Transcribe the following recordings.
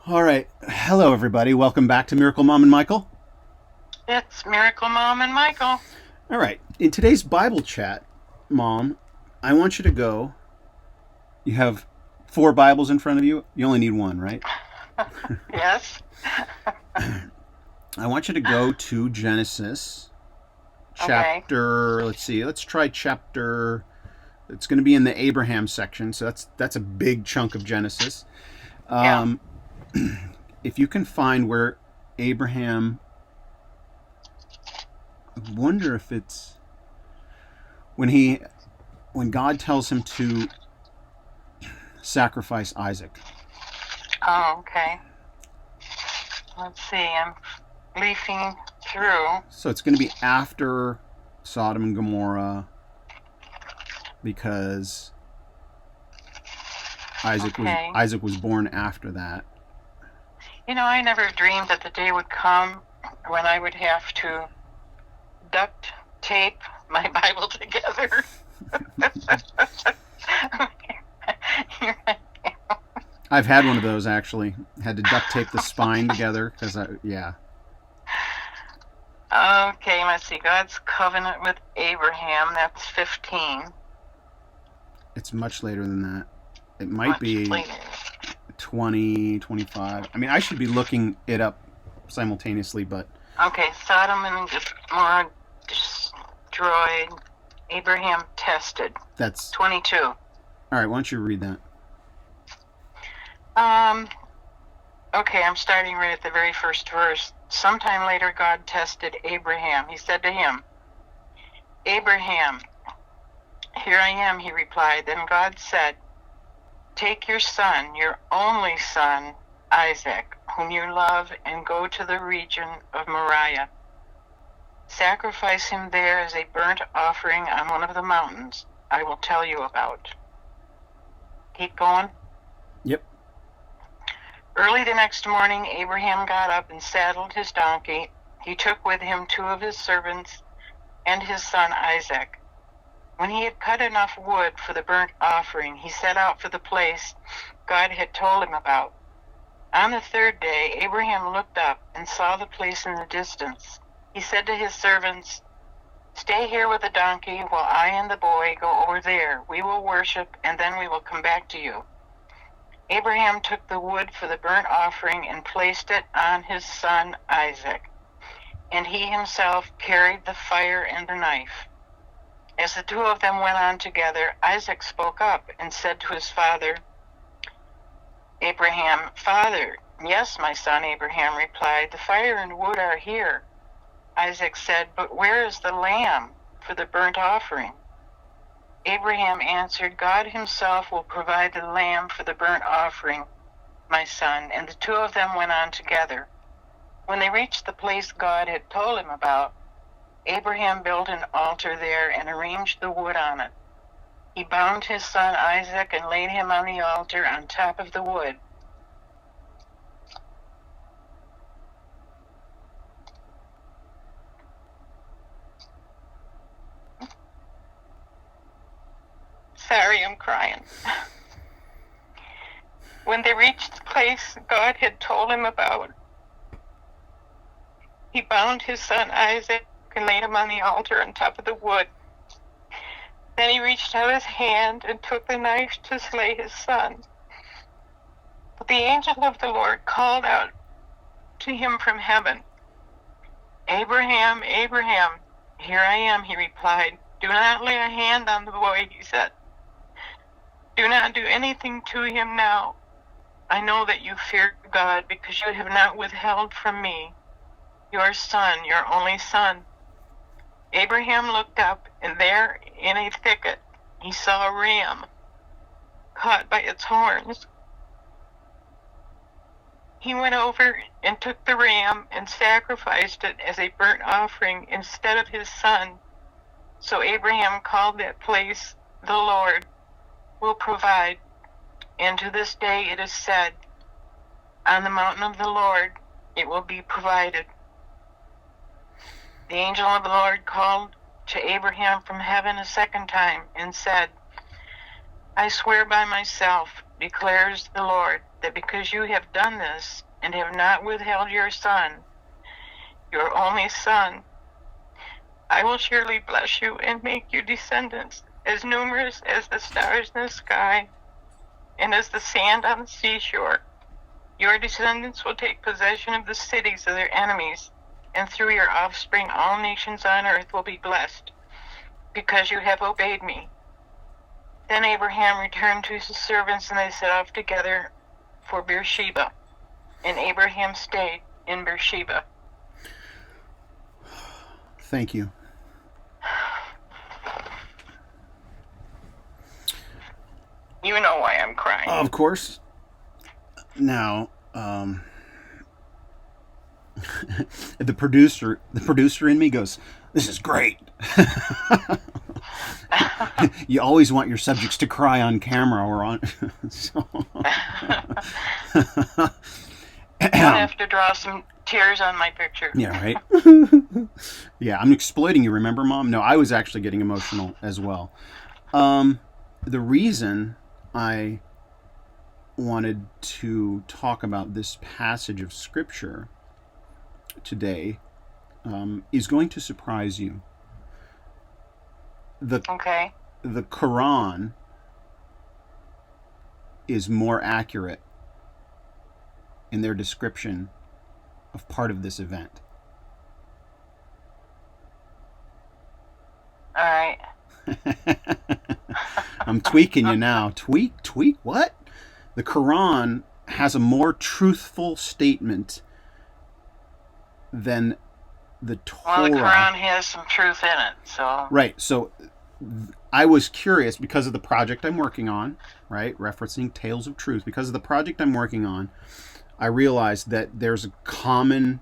All right. Hello, everybody. Welcome back to Miracle Mom and Michael. It's Miracle Mom and Michael. All right. In today's Bible chat, Mom, I want you to go. You have 4 Bibles in front of you. You only need one, right? Yes. I want you to go to Genesis Okay. chapter. Let's see. Let's try chapter. It's going to be in the Abraham section, so that's a big chunk of Genesis. Yeah. Um, if you can find where Abraham, I wonder if it's when God tells him to sacrifice Isaac. Oh, okay. Let's see. I'm leafing through. So it's going to be after Sodom and Gomorrah because Okay. Isaac was born after that. I never dreamed that the day would come when I would have to duct tape my Bible together. I've had one of those actually. Had to duct tape the spine together because yeah. Okay, let's see. God's covenant with Abraham, that's 15. It's much later than that. It might be Later. 20, 25. I mean, I should be looking it up simultaneously, but Okay, Sodom and Gomorrah destroyed. Abraham tested. that's 22. all right. Why don't you read that? Okay, I'm starting right at the very first verse. Sometime later, God tested Abraham. He said to him, "Abraham." "Here I am," he replied. Then God said, "Take your son, your only son, Isaac, whom you love, and go to the region of Moriah. Sacrifice him there as a burnt offering on one of the mountains I will tell you about." Keep going. Yep. Early the next morning, Abraham got up and saddled his donkey. He took with him 2 of his servants and his son Isaac. When he had cut enough wood for the burnt offering, he set out for the place God had told him about. On the 3rd day, Abraham looked up and saw the place in the distance. He said to his servants, "Stay here with the donkey while I and the boy go over there. We will worship, and then we will come back to you." Abraham took the wood for the burnt offering and placed it on his son Isaac, and he himself carried the fire and the knife. As the 2 of them went on together, Isaac spoke up and said to his father Abraham, "Father." "Yes, my son," Abraham replied, "the fire and wood are here." Isaac said, "But where is the lamb for the burnt offering?" Abraham answered, "God himself will provide the lamb for the burnt offering, my son." And the 2 of them went on together. When they reached the place God had told him about, Abraham built an altar there and arranged the wood on it. He bound his son Isaac and laid him on the altar on top of the wood. Sorry, I'm crying. When they reached the place God had told him about, he bound his son Isaac and laid him on the altar on top of the wood. Then he reached out his hand and took the knife to slay his son. But the angel of the Lord called out to him from heaven, "Abraham, Abraham." "Here I am," he replied. "Do not lay a hand on the boy," he said. "Do not do anything to him now. I know that you fear God because you have not withheld from me your son, your only son." Abraham looked up, and there in a thicket he saw a ram caught by its horns. He went over and took the ram and sacrificed it as a burnt offering instead of his son. So Abraham called that place, "The Lord will provide." And to this day it is said, "On the mountain of the Lord it will be provided." The angel of the Lord called to Abraham from heaven a second time and said, "I swear by myself, declares the Lord, that because you have done this and have not withheld your son, your only son, I will surely bless you and make you descendants as numerous as the stars in the sky and as the sand on the seashore. Your descendants will take possession of the cities of their enemies, and through your offspring all nations on earth will be blessed, because you have obeyed me. Then Abraham returned to his servants, and they set off together for Beersheba. And Abraham stayed in Beersheba. Thank you. You know why I'm crying. Of course. Now, the producer in me goes, "This is great." You always want your subjects to cry on camera or on. So. I have to draw some tears on my picture. Yeah, right. Yeah, I'm exploiting you. Remember, Mom? No, I was actually getting emotional as well. The reason I wanted to talk about this passage of Scripture today is going to surprise you. The Koran is more accurate in their description of part of this event. All right. I'm tweaking you now. Tweak? What? The Quran has a more truthful statement than the Torah. Well, the Quran has some truth in it, so... Right, so I was curious because of the project I'm working on, right, referencing Tales of Truth. Because of the project I'm working on, I realized that there's a common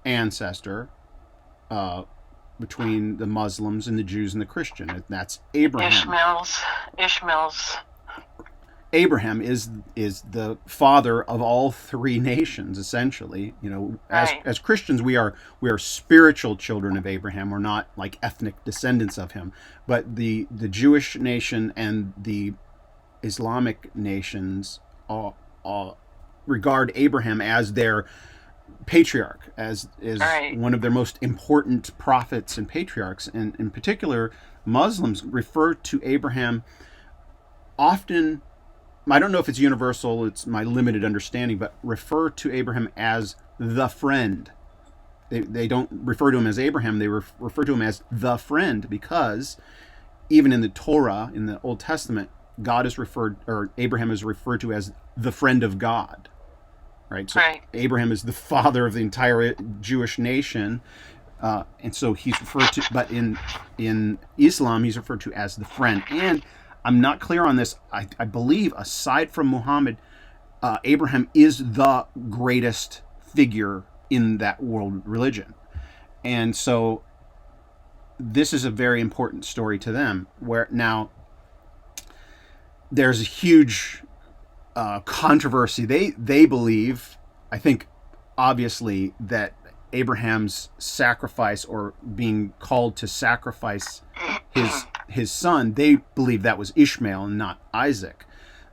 ancestor between the Muslims and the Jews and the Christian. And that's Abraham. Ishmael's. Abraham is the father of all three nations, essentially. You know, as Christians, we are spiritual children of Abraham. We're not like ethnic descendants of him. But the Jewish nation and the Islamic nations regard Abraham as their patriarch, as one of their most important prophets and patriarchs. And in particular, Muslims refer to Abraham often, I don't know if it's universal, it's my limited understanding, but refer to Abraham as the friend. They don't refer to him as Abraham, they refer to him as the friend, because even in the Torah, in the Old Testament, Abraham is referred to as the friend of God. Right? So Abraham is the father of the entire Jewish nation. And so he's referred to, but in Islam, he's referred to as the friend. And I'm not clear on this. I believe, aside from Muhammad, Abraham is the greatest figure in that world religion. And so this is a very important story to them, where now there's a huge controversy. They believe, I think, obviously, that Abraham's sacrifice, or being called to sacrifice his son, they believe that was Ishmael and not Isaac.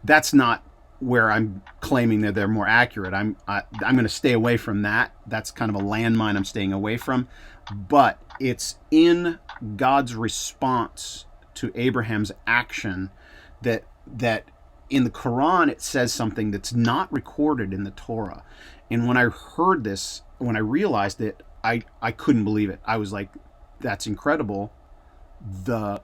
That's not where I'm claiming that they're more accurate. I'm going to stay away from that. That's kind of a landmine I'm staying away from. But it's in God's response to Abraham's action that in the Quran it says something that's not recorded in the Torah. And when I heard this, when I realized it, I couldn't believe it. I was like, that's incredible. The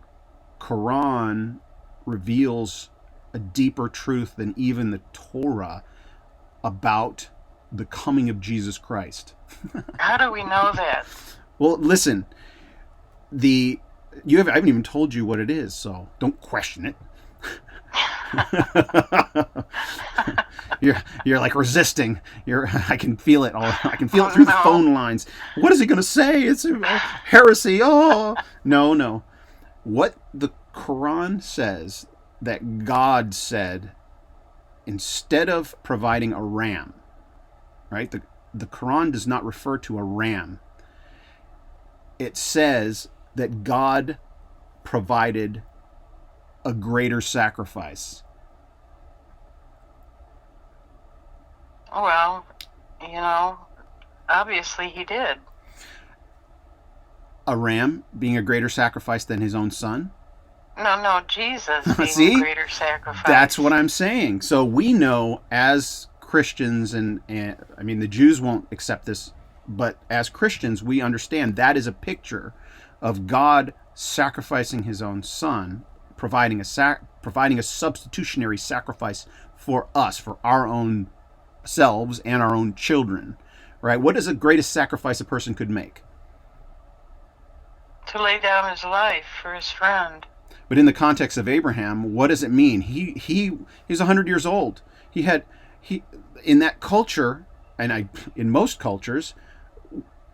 Quran reveals a deeper truth than even the Torah about the coming of Jesus Christ. How do we know that? Well, listen, I haven't even told you what it is, so don't question it. You're like resisting. I can feel it. I can feel it through the phone lines. What is he going to say? It's heresy. Oh, no. What the Quran says that God said, instead of providing a ram, right? The Quran does not refer to a ram. It says that God provided a greater sacrifice. Well, obviously he did. A ram being a greater sacrifice than his own son? No, Jesus being See? a greater sacrifice. That's what I'm saying. So we know as Christians, and I mean, the Jews won't accept this, but as Christians, we understand that is a picture of God sacrificing his own son, providing a substitutionary sacrifice for us, for our own selves and our own children. Right? What is the greatest sacrifice a person could make? To lay down his life for his friend. But in the context of Abraham, what does it mean? He's 100 years old. He in that culture, and in most cultures,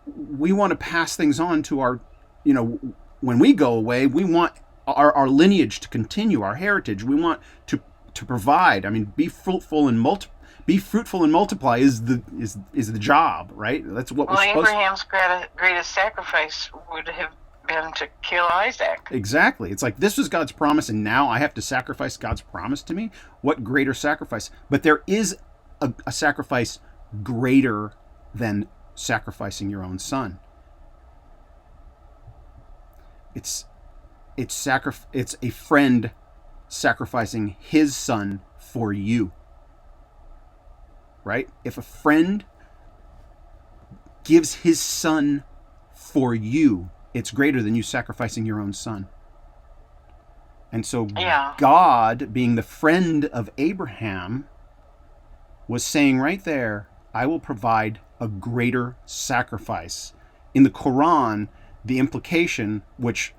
we want to pass things on to our, when we go away, we want our lineage to continue, our heritage. We want to provide. I mean, be fruitful and multiply is the job, right? That's what we're supposed to. Abraham's greatest sacrifice would have been to kill Isaac. Exactly. It's like this was God's promise, and now I have to sacrifice God's promise to me. What greater sacrifice? But there is a sacrifice greater than sacrificing your own son. It's a friend sacrificing his son for you. Right? If a friend gives his son for you, it's greater than you sacrificing your own son. And so God, being the friend of Abraham, was saying right there, I will provide a greater sacrifice. In the Koran, the implication, which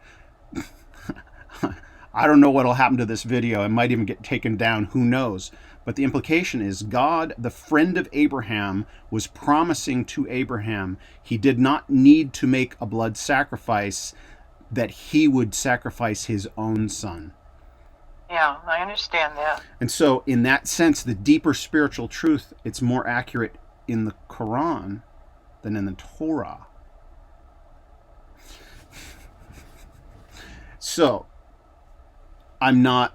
I don't know what will happen to this video, it might even get taken down, who knows. But the implication is God, the friend of Abraham, was promising to Abraham he did not need to make a blood sacrifice, that he would sacrifice his own son. Yeah, I understand that. And so in that sense, the deeper spiritual truth, it's more accurate in the Quran than in the Torah. So I'm not,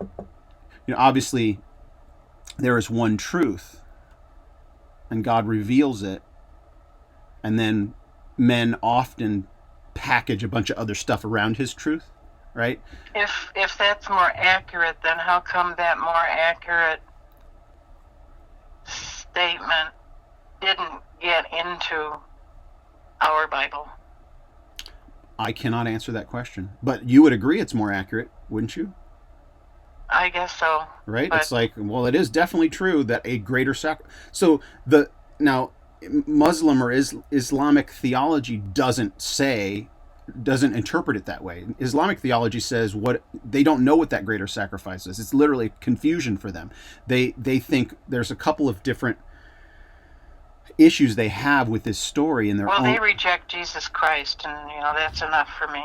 obviously there is one truth, and God reveals it, and then men often package a bunch of other stuff around his truth, right? If that's more accurate, then how come that more accurate statement didn't get into our Bible? I cannot answer that question, but you would agree it's more accurate, wouldn't you? I guess so. Right? It's like, well, it is definitely true that a greater sacrifice. So now Muslim or Islamic theology doesn't interpret it that way. Islamic theology says they don't know what that greater sacrifice is. It's literally confusion for them. They think there's a couple of different issues they have with this story in their own. Well, they reject Jesus Christ, and that's enough for me.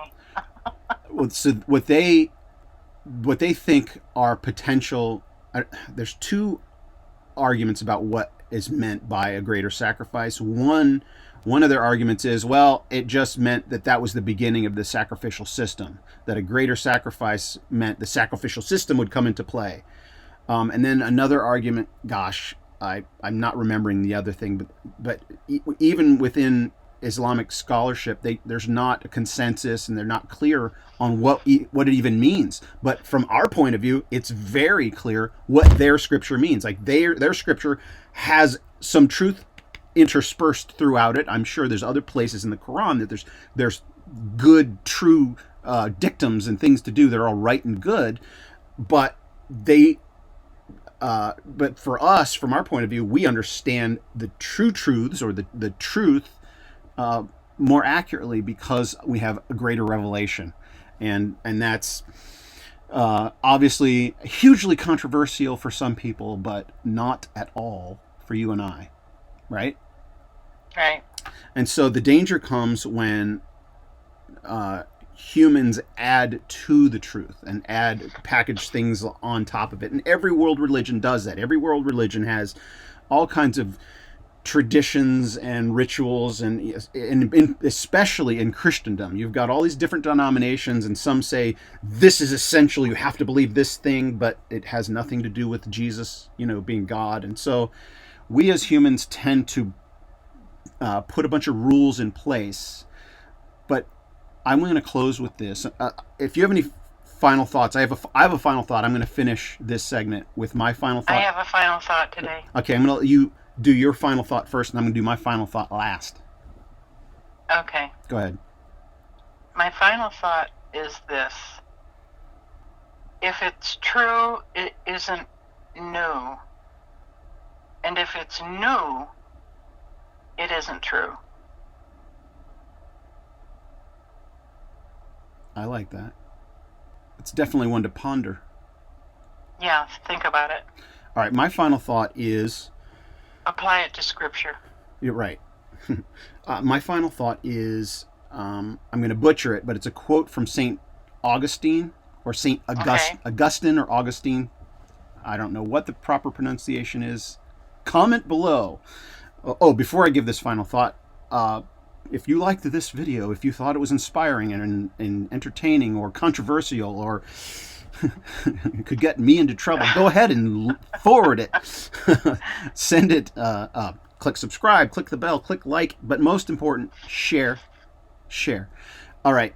So what they think are potential, there's two arguments about what is meant by a greater sacrifice. One of their arguments is, well, it just meant that was the beginning of the sacrificial system, that a greater sacrifice meant the sacrificial system would come into play. And then another argument, gosh, I'm not remembering the other thing, but even within Islamic scholarship, there's not a consensus, and they're not clear on what it even means. But from our point of view, it's very clear what their scripture means. Like their scripture has some truth interspersed throughout it. I'm sure there's other places in the Quran that there's good, true dictums and things to do that are all right and good, but but for us, from our point of view, we understand the true truths, or the truth more accurately, because we have a greater revelation, and that's obviously hugely controversial for some people, but not at all for you and I, right? Right. And so the danger comes when humans add to the truth and package things on top of it. And every world religion does that. Every world religion has all kinds of traditions and rituals, and especially in Christendom, you've got all these different denominations, and some say this is essential, you have to believe this thing, but it has nothing to do with Jesus, being God. And so we as humans tend to put a bunch of rules in place. But I'm going to close with this. If you have any final thoughts, I have a final thought. I'm going to finish this segment with my final thought. I have a final thought today. Okay, I'm going to let you do your final thought first, and I'm going to do my final thought last. Okay. Go ahead. My final thought is this. If it's true, it isn't new. And if it's new, it isn't true. I like that. It's definitely one to ponder. Yeah, think about it. All right, my final thought is... apply it to Scripture. You're right. My final thought is, I'm going to butcher it, but it's a quote from St. Augustine, or St. Augustine or Augustine. I don't know what the proper pronunciation is. Comment below. Oh, before I give this final thought, if you liked this video, if you thought it was inspiring and entertaining or controversial or could get me into trouble, go ahead and forward it. Send it, click subscribe, click the bell, click like, but most important, share. All right,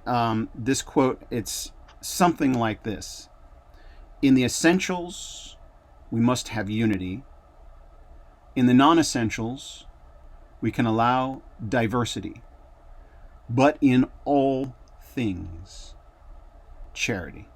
this quote, it's something like this. In the essentials, we must have unity. In the non-essentials, we can allow diversity. But in all things, charity.